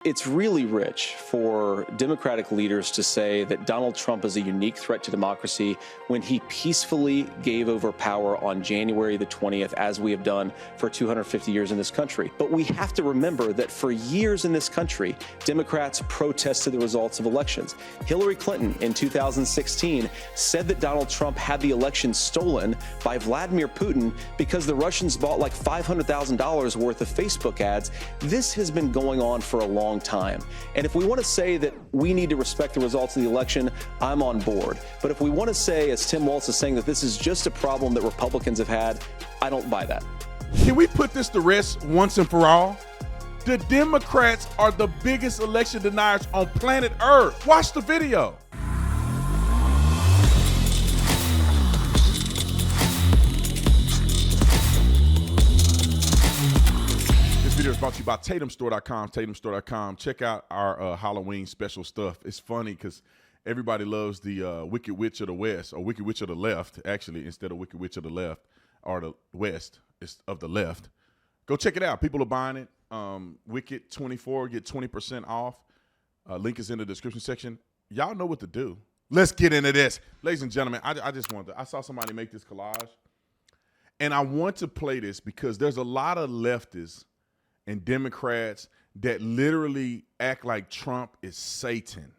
It's really rich for Democratic leaders to say that Donald Trump is a unique threat to democracy when he peacefully gave over power on January the 20th, as we have done for 250 years in this country. But we have to remember that for years in this country, Democrats protested the results of elections. Hillary Clinton in 2016 said that Donald Trump had the election stolen by Vladimir Putin because the Russians bought like $500,000 worth of Facebook ads. This has been going on for a long time. And if we want to say that we need to respect the results of the election, I'm on board. But if we want to say, as Tim Walz is saying, that this is just a problem that Republicans have had, I don't buy that. Can we put this to rest once and for all? The Democrats are the biggest election deniers on planet Earth. Watch the video. This video is brought to you by TatumStore.com, TatumStore.com. Check out our Halloween special stuff. It's funny because everybody loves the Wicked Witch of the West, or Wicked Witch of the Left, actually, instead of Wicked Witch of the Left, or the West, it's of the left. Go check it out. People are buying it. Wicked 24, get 20% off. Link is in the description section. Y'all know what to do. Let's get into this. Ladies and gentlemen, I saw somebody make this collage, and I want to play this because there's a lot of leftists and Democrats that literally act like Trump is Satan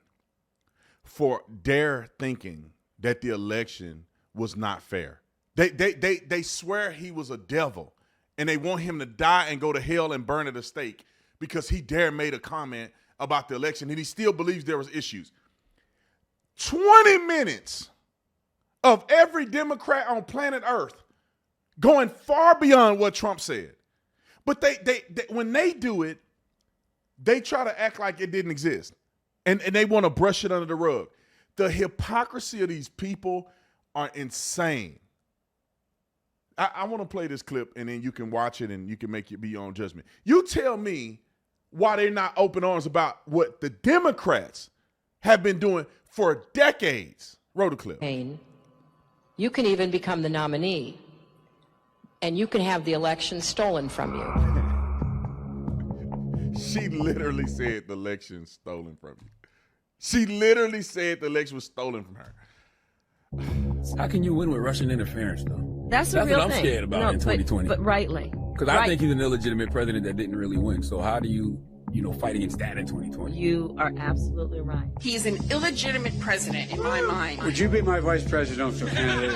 for their thinking that the election was not fair. They swear he was a devil, and they want him to die and go to hell and burn at a stake because he made a comment about the election, and he still believes there was issues. 20 minutes of every Democrat on planet Earth going far beyond what Trump said. But they when they do it, they try to act like it didn't exist. And they want to brush it under the rug. The hypocrisy of these people are insane. I want to play this clip, and then you can watch it and you can make it be your own judgment. You tell me why they're not open arms about what the Democrats have been doing for decades. Roll the clip. You can even become the nominee, and you can have the election stolen from you. She literally said the election stolen from you. She literally said the election was stolen from her. How can you win with Russian interference, though? That's the real what I'm thing. scared about in 2020. But rightly. Because I think he's an illegitimate president that didn't really win. So how do you fight against that in 2020? You are absolutely right. He's an illegitimate president in my mind. Would you be my vice presidential candidate?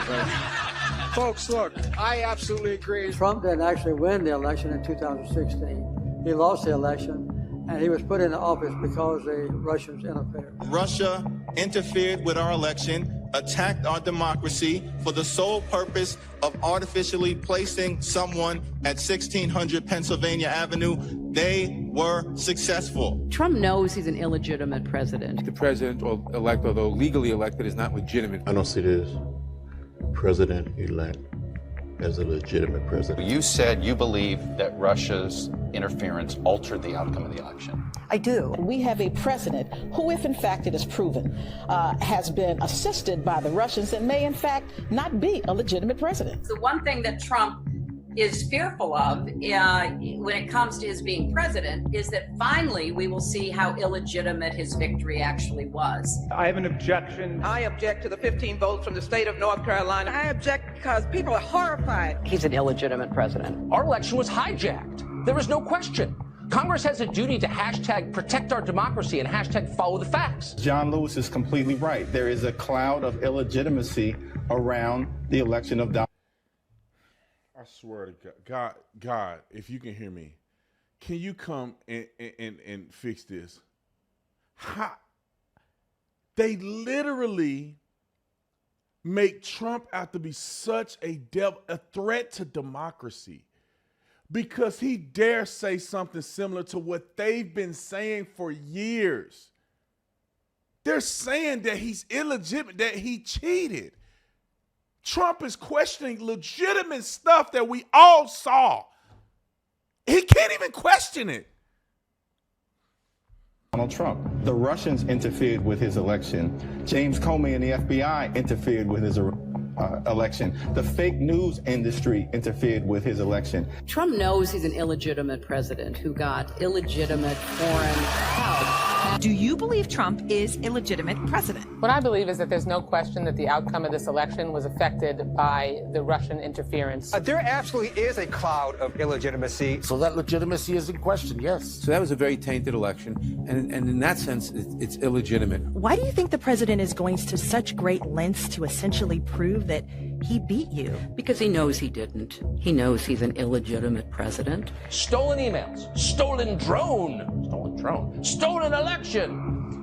Folks, look, I absolutely agree. Trump didn't actually win the election in 2016. He lost the election, and he was put into office because the Russians interfered. Russia interfered with our election, attacked our democracy for the sole purpose of artificially placing someone at 1600 Pennsylvania Avenue. They were successful. Trump knows he's an illegitimate president. The president-elect, although legally elected, is not legitimate. I don't see this president-elect as a legitimate president. You said you believe that Russia's interference altered the outcome of the election. I do. We have a president who, if in fact it is proven, has been assisted by the Russians and may in fact not be a legitimate president. The one thing that Trump is fearful of when it comes to his being president is that finally we will see how illegitimate his victory actually was. I have an objection. I object to the 15 votes from the state of North Carolina. I object because people are horrified. He's an illegitimate president. Our election was hijacked. There is no question. Congress has a duty to hashtag protect our democracy and hashtag follow the facts. John Lewis is completely right. There is a cloud of illegitimacy around the election of Donald. I swear to God, if you can hear me, can you come and fix this? They literally make Trump out to be such a threat to democracy because he dares say something similar to what they've been saying for years. They're saying that he's illegitimate, that he cheated. Trump is questioning legitimate stuff that we all saw. He can't even question it. Donald Trump. The Russians interfered with his election. James Comey and the FBI interfered with his election. The fake news industry interfered with his election. Trump knows he's an illegitimate president who got illegitimate foreign help. Do you believe Trump is illegitimate president? What I believe is that there's no question that the outcome of this election was affected by the Russian interference. There absolutely is a cloud of illegitimacy. So that legitimacy is in question, yes. So that was a very tainted election, and in that sense, it's illegitimate. Why do you think the president is going to such great lengths to essentially prove that he beat you? Because he knows he didn't. He knows he's an illegitimate president. Stolen emails, stolen election.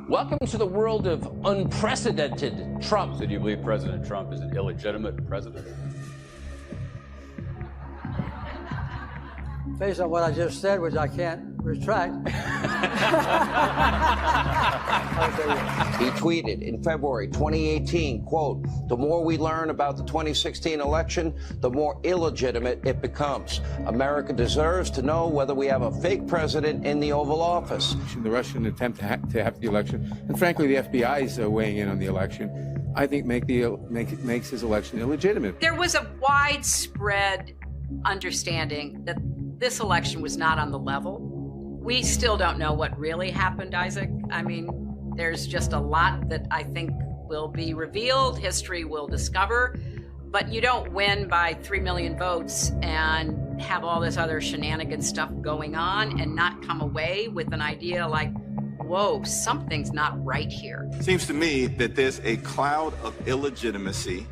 Welcome to the world of unprecedented Trump. So do you believe President Trump is an illegitimate president? Based on what I just said, which I can't retract. He tweeted in February 2018, quote, "The more we learn about the 2016 election, the more illegitimate it becomes. America deserves to know whether we have a fake president in the Oval Office." The Russian attempt to have the election, and frankly, the FBI is weighing in on the election, I think makes his election illegitimate. There was a widespread understanding that this election was not on the level. We still don't know what really happened, Isaac. I mean, there's just a lot that I think will be revealed, history will discover, but you don't win by 3 million votes and have all this other shenanigan stuff going on and not come away with an idea like, whoa, something's not right here. Seems to me that there's a cloud of illegitimacy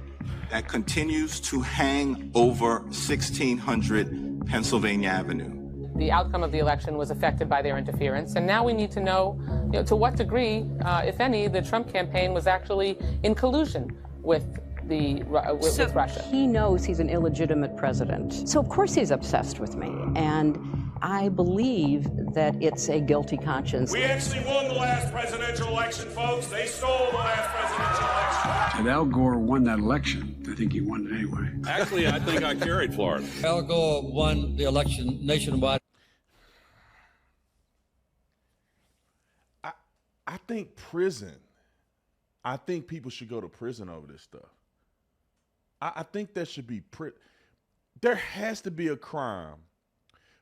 that continues to hang over 1600 Pennsylvania Avenue. The outcome of the election was affected by their interference, and now we need to know, to what degree, if any, the Trump campaign was actually in collusion with with Russia. He knows he's an illegitimate president. So of course he's obsessed with me. And I believe that it's a guilty conscience. We actually won the last presidential election, folks. They stole the last presidential election. And Al Gore won that election. I think he won it anyway. Actually, I think I carried Florida. Al Gore won the election nationwide. I think prison. I think people should go to prison over this stuff. I think there should be there has to be a crime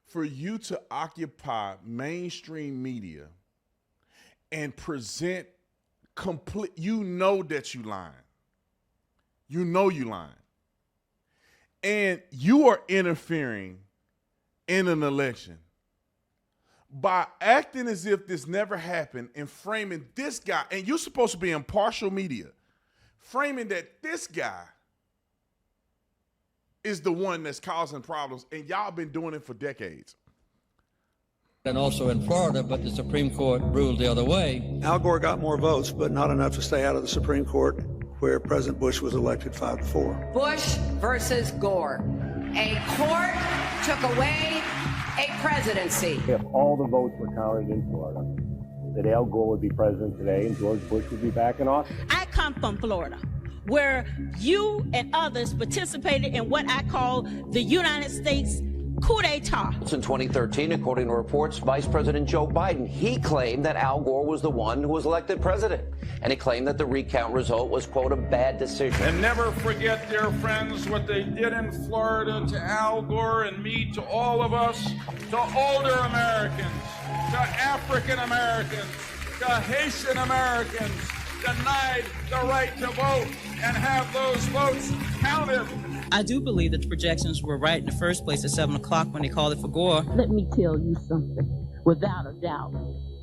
for you to occupy mainstream media and present you know that you lying. You know you lying. And you are interfering in an election by acting as if this never happened and framing this guy, and you're supposed to be impartial media, framing that this guy is the one that's causing problems, and y'all been doing it for decades. And also in Florida, but the Supreme Court ruled the other way. Al Gore got more votes, but not enough to stay out of the Supreme Court, where President Bush was elected 5-4. Bush versus Gore. A court took away a presidency. If all the votes were counted in Florida, that Al Gore would be president today and George Bush would be back in office. I come from Florida, where you and others participated in what I call the United States coup d'etat. In 2013, according to reports, Vice President Joe Biden, he claimed that Al Gore was the one who was elected president. And he claimed that the recount result was, quote, a bad decision. And never forget, dear friends, what they did in Florida to Al Gore and me, to all of us, to older Americans, to African Americans, to Haitian Americans, denied the right to vote and have those votes counted. I do believe that the projections were right in the first place at 7 o'clock when they called it for Gore. Let me tell you something. Without a doubt,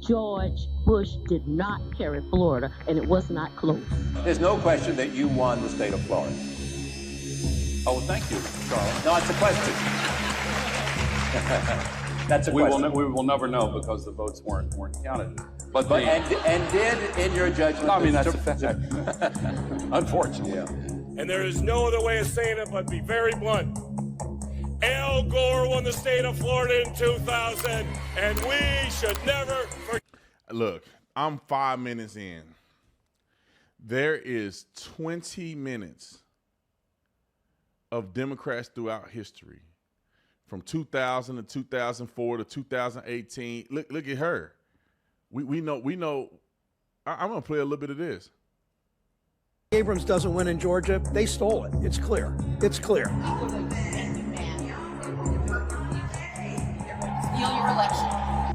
George Bush did not carry Florida, and it was not close. There's no question that you won the state of Florida. Oh, thank you, Charles. No, it's a question. That's a question. We will never know because the votes weren't counted. But did, in your judgment... No, I mean, that's a fact. Unfortunately. Yeah. And there is no other way of saying it but be very blunt. Al Gore won the state of Florida in 2000, and we should never forget. Look, I'm 5 minutes in. There is 20 minutes of Democrats throughout history, from 2000 to 2004 to 2018. Look at her. We know. I'm going to play a little bit of this. Abrams doesn't win in Georgia, they stole it. It's clear. It's clear. Steal your election.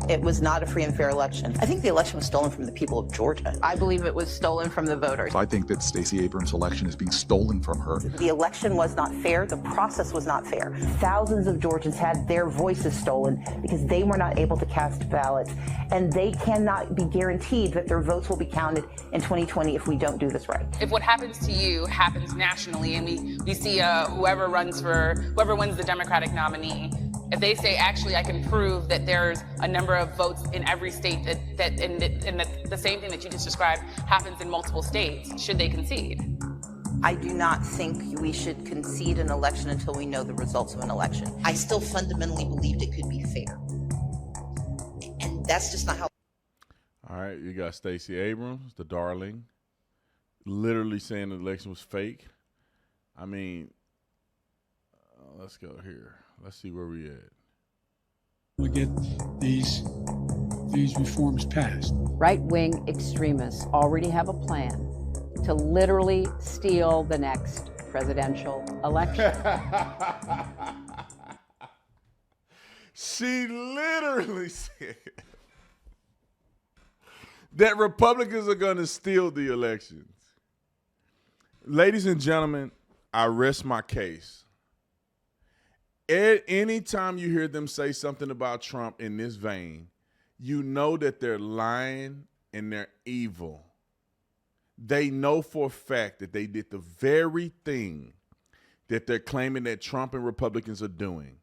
It was not a free and fair election. I think the election was stolen from the people of Georgia. I believe it was stolen from the voters. I think that Stacey Abrams' election is being stolen from her. The election was not fair. The process was not fair. Thousands of Georgians had their voices stolen because they were not able to cast ballots, and they cannot be guaranteed that their votes will be counted in 2020 if we don't do this right. If what happens to you happens nationally, and we see whoever wins the Democratic nominee, if they say, actually, I can prove that there's a number of votes in every state that the same thing that you just described happens in multiple states, should they concede? I do not think we should concede an election until we know the results of an election. I still fundamentally believed it could be fair. And that's just not how. All right, you got Stacey Abrams, the darling, literally saying the election was fake. I mean, let's go here. Let's see where we at. We get these reforms passed. Right-wing extremists already have a plan to literally steal the next presidential election. She literally said that Republicans are going to steal the elections. Ladies and gentlemen, I rest my case. Anytime you hear them say something about Trump in this vein, you know that they're lying and they're evil. They know for a fact that they did the very thing that they're claiming that Trump and Republicans are doing.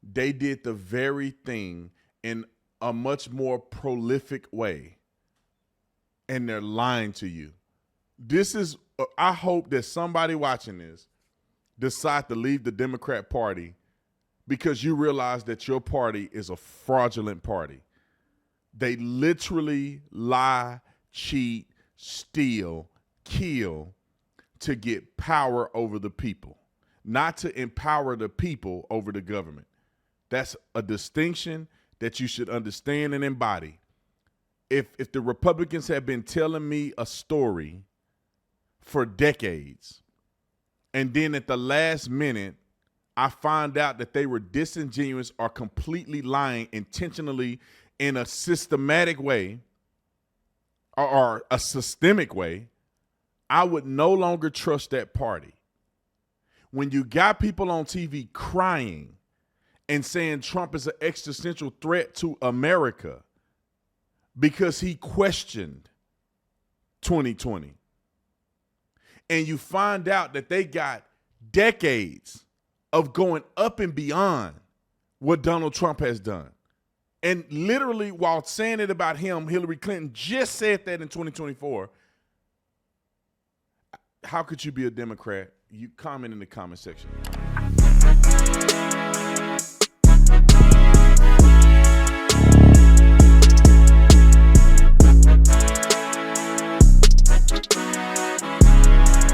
They did the very thing in a much more prolific way, and they're lying to you. I hope that somebody watching this decide to leave the Democrat Party because you realize that your party is a fraudulent party. They literally lie, cheat, steal, kill to get power over the people, not to empower the people over the government. That's a distinction that you should understand and embody. If the Republicans have been telling me a story for decades, and then at the last minute, I find out that they were disingenuous or completely lying intentionally in a systematic way or a systemic way, I would no longer trust that party. When you got people on TV crying and saying Trump is an existential threat to America because he questioned 2020, and you find out that they got decades of going up and beyond what Donald Trump has done. And literally, while saying it about him, Hillary Clinton just said that in 2024. How could you be a Democrat? You comment in the comment section.